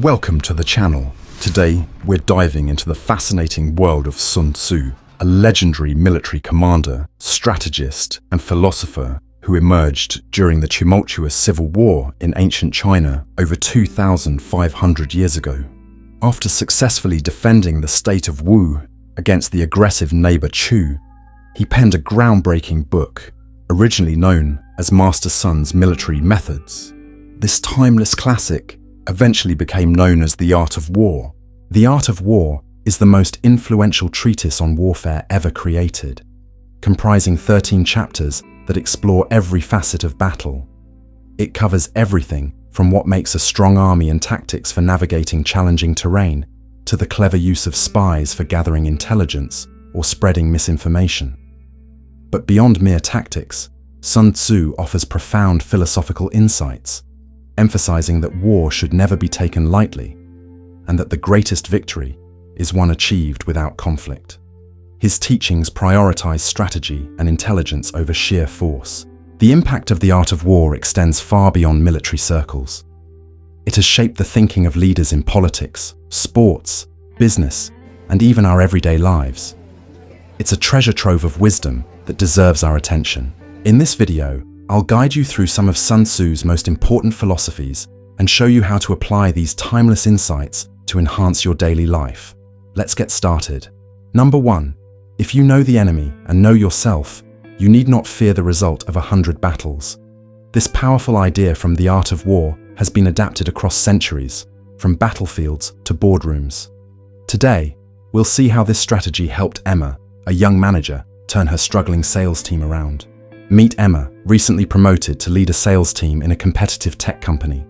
Welcome to the channel. Today, we're diving into the fascinating world of Sun Tzu, a legendary military commander, strategist, and philosopher who emerged during the tumultuous civil war in ancient China over 2,500 years ago. After successfully defending the state of Wu against the aggressive neighbor Chu, he penned a groundbreaking book, originally known as Master Sun's Military Methods. This timeless classic eventually became known as The Art of War. The Art of War is the most influential treatise on warfare ever created, comprising 13 chapters that explore every facet of battle. It covers everything from what makes a strong army and tactics for navigating challenging terrain, to the clever use of spies for gathering intelligence or spreading misinformation. But beyond mere tactics, Sun Tzu offers profound philosophical insights, emphasizing that war should never be taken lightly, and that the greatest victory is one achieved without conflict. His teachings prioritize strategy and intelligence over sheer force. The impact of the art of war extends far beyond military circles. It has shaped the thinking of leaders in politics, sports, business, and even our everyday lives. It's a treasure trove of wisdom that deserves our attention. In this video, I'll guide you through some of Sun Tzu's most important philosophies and show you how to apply these timeless insights to enhance your daily life. Let's get started. Number 1. If you know the enemy and know yourself, you need not fear the result of 100 battles. This powerful idea from The Art of War has been adapted across centuries, from battlefields to boardrooms. Today, we'll see how this strategy helped Emma, a young manager, turn her struggling sales team around. Meet Emma, recently promoted to lead a sales team in a competitive tech company.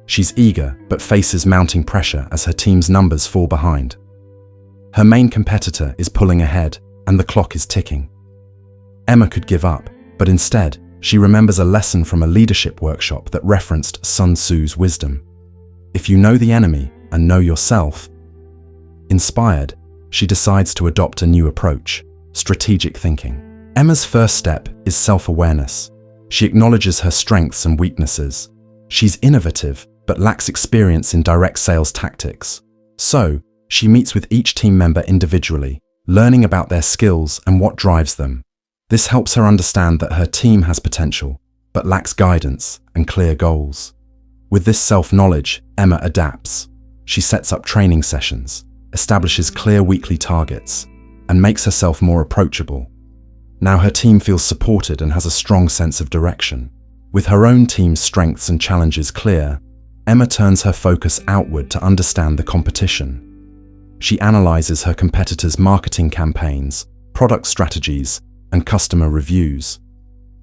She's eager but faces mounting pressure as her team's numbers fall behind. Her main competitor is pulling ahead and the clock is ticking. Emma could give up, but instead, she remembers a lesson from a leadership workshop that referenced Sun Tzu's wisdom. If you know the enemy and know yourself, inspired, she decides to adopt a new approach: strategic thinking. Emma's first step is self-awareness. She acknowledges her strengths and weaknesses. She's innovative, but lacks experience in direct sales tactics. So, she meets with each team member individually, learning about their skills and what drives them. This helps her understand that her team has potential, but lacks guidance and clear goals. With this self-knowledge, Emma adapts. She sets up training sessions, establishes clear weekly targets, and makes herself more approachable. Now her team feels supported and has a strong sense of direction. With her own team's strengths and challenges clear, Emma turns her focus outward to understand the competition. She analyzes her competitors' marketing campaigns, product strategies, and customer reviews.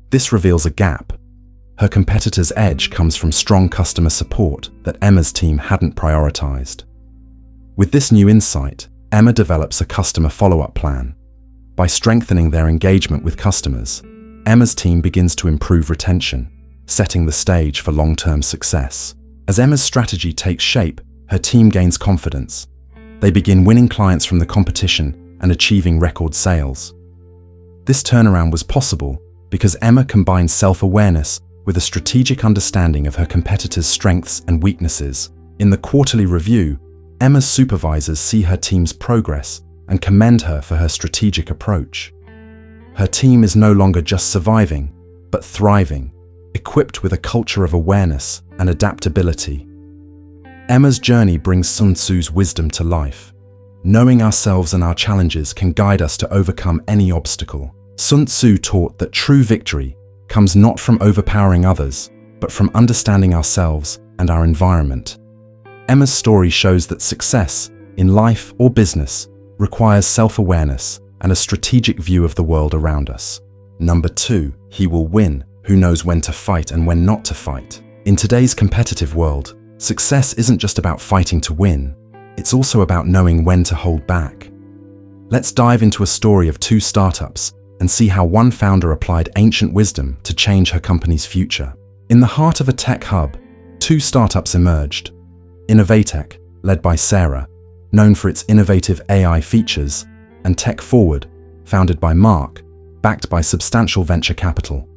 This reveals a gap. Her competitor's edge comes from strong customer support that Emma's team hadn't prioritized. With this new insight, Emma develops a customer follow-up plan. By strengthening their engagement with customers, Emma's team begins to improve retention, setting the stage for long-term success. As Emma's strategy takes shape, her team gains confidence. They begin winning clients from the competition and achieving record sales. This turnaround was possible because Emma combined self-awareness with a strategic understanding of her competitors' strengths and weaknesses. In the quarterly review, Emma's supervisors see her team's progress and commend her for her strategic approach. Her team is no longer just surviving, but thriving, equipped with a culture of awareness and adaptability. Emma's journey brings Sun Tzu's wisdom to life. Knowing ourselves and our challenges can guide us to overcome any obstacle. Sun Tzu taught that true victory comes not from overpowering others, but from understanding ourselves and our environment. Emma's story shows that success, in life or business, requires self-awareness and a strategic view of the world around us. Number 2, he will win who knows when to fight and when not to fight. In today's competitive world, success isn't just about fighting to win, it's also about knowing when to hold back. Let's dive into a story of 2 startups and see how one founder applied ancient wisdom to change her company's future. In the heart of a tech hub, 2 startups emerged. Innovatech, led by Sarah, known for its innovative AI features, and Tech Forward, founded by Mark, backed by substantial venture capital.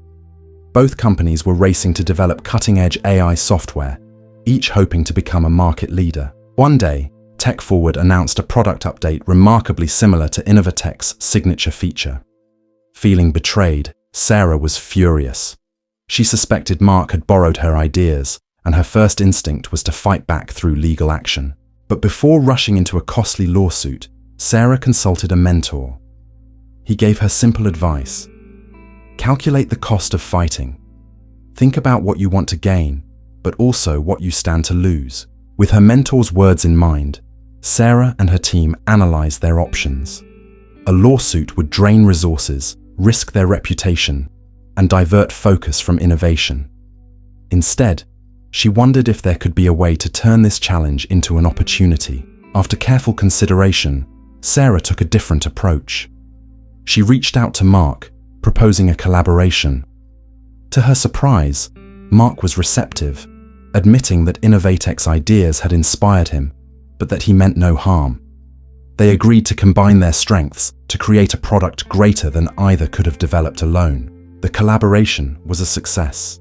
Both companies were racing to develop cutting-edge AI software, each hoping to become a market leader. One day, Tech Forward announced a product update remarkably similar to Innovatech's signature feature. Feeling betrayed, Sarah was furious. She suspected Mark had borrowed her ideas, and her first instinct was to fight back through legal action. But before rushing into a costly lawsuit, Sarah consulted a mentor. He gave her simple advice. Calculate the cost of fighting. Think about what you want to gain, but also what you stand to lose. With her mentor's words in mind, Sarah and her team analyzed their options. A lawsuit would drain resources, risk their reputation, and divert focus from innovation. Instead, she wondered if there could be a way to turn this challenge into an opportunity. After careful consideration, Sarah took a different approach. She reached out to Mark, proposing a collaboration. To her surprise, Mark was receptive, admitting that Innovatech's ideas had inspired him, but that he meant no harm. They agreed to combine their strengths to create a product greater than either could have developed alone. The collaboration was a success.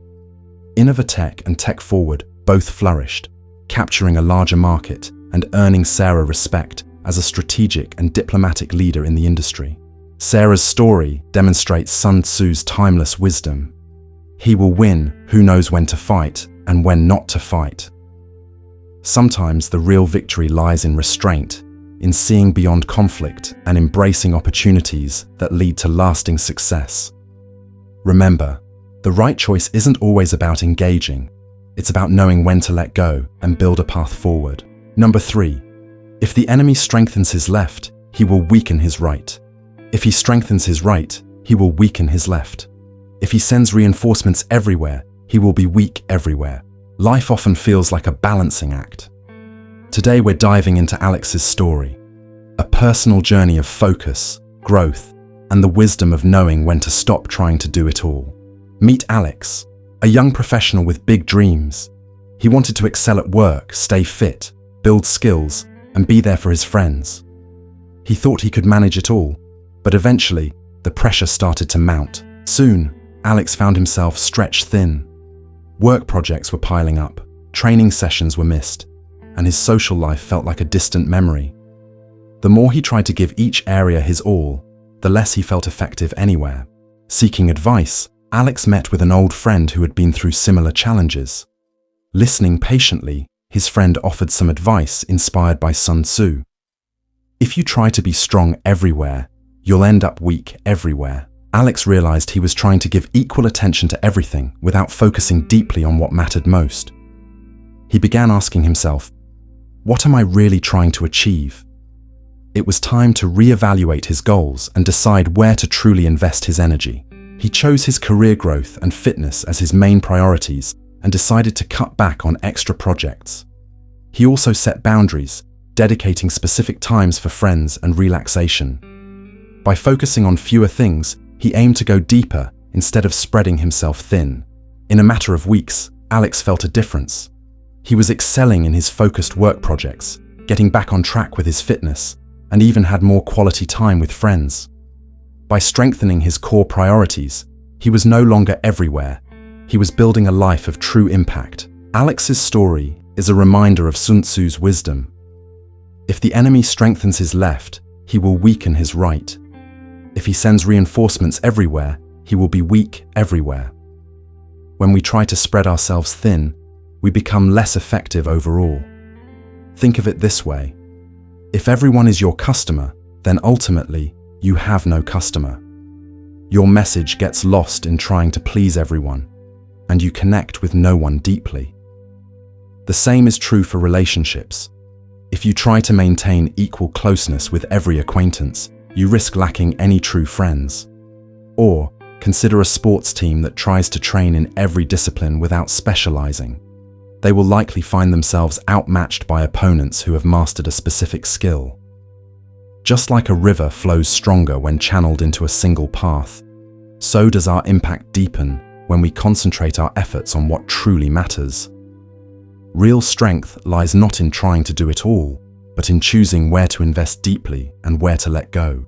Innovatech and Tech Forward both flourished, capturing a larger market and earning Sarah respect as a strategic and diplomatic leader in the industry. Sarah's story demonstrates Sun Tzu's timeless wisdom. He will win who knows when to fight and when not to fight. Sometimes the real victory lies in restraint, in seeing beyond conflict and embracing opportunities that lead to lasting success. Remember, the right choice isn't always about engaging. It's about knowing when to let go and build a path forward. Number 3. If the enemy strengthens his left, he will weaken his right. If he strengthens his right, he will weaken his left. If he sends reinforcements everywhere, he will be weak everywhere. Life often feels like a balancing act. Today we're diving into Alex's story, a personal journey of focus, growth, and the wisdom of knowing when to stop trying to do it all. Meet Alex, a young professional with big dreams. He wanted to excel at work, stay fit, build skills, and be there for his friends. He thought he could manage it all, but eventually, the pressure started to mount. Soon, Alex found himself stretched thin. Work projects were piling up, training sessions were missed, and his social life felt like a distant memory. The more he tried to give each area his all, the less he felt effective anywhere. Seeking advice, Alex met with an old friend who had been through similar challenges. Listening patiently, his friend offered some advice inspired by Sun Tzu. If you try to be strong everywhere, you'll end up weak everywhere. Alex realized he was trying to give equal attention to everything without focusing deeply on what mattered most. He began asking himself, what am I really trying to achieve? It was time to reevaluate his goals and decide where to truly invest his energy. He chose his career growth and fitness as his main priorities and decided to cut back on extra projects. He also set boundaries, dedicating specific times for friends and relaxation. By focusing on fewer things, he aimed to go deeper instead of spreading himself thin. In a matter of weeks, Alex felt a difference. He was excelling in his focused work projects, getting back on track with his fitness, and even had more quality time with friends. By strengthening his core priorities, he was no longer everywhere. He was building a life of true impact. Alex's story is a reminder of Sun Tzu's wisdom. If the enemy strengthens his left, he will weaken his right. If he sends reinforcements everywhere, he will be weak everywhere. When we try to spread ourselves thin, we become less effective overall. Think of it this way. If everyone is your customer, then ultimately, you have no customer. Your message gets lost in trying to please everyone, and you connect with no one deeply. The same is true for relationships. If you try to maintain equal closeness with every acquaintance, you risk lacking any true friends. Or consider a sports team that tries to train in every discipline without specializing. They will likely find themselves outmatched by opponents who have mastered a specific skill. Just like a river flows stronger when channeled into a single path, so does our impact deepen when we concentrate our efforts on what truly matters. Real strength lies not in trying to do it all, but in choosing where to invest deeply and where to let go.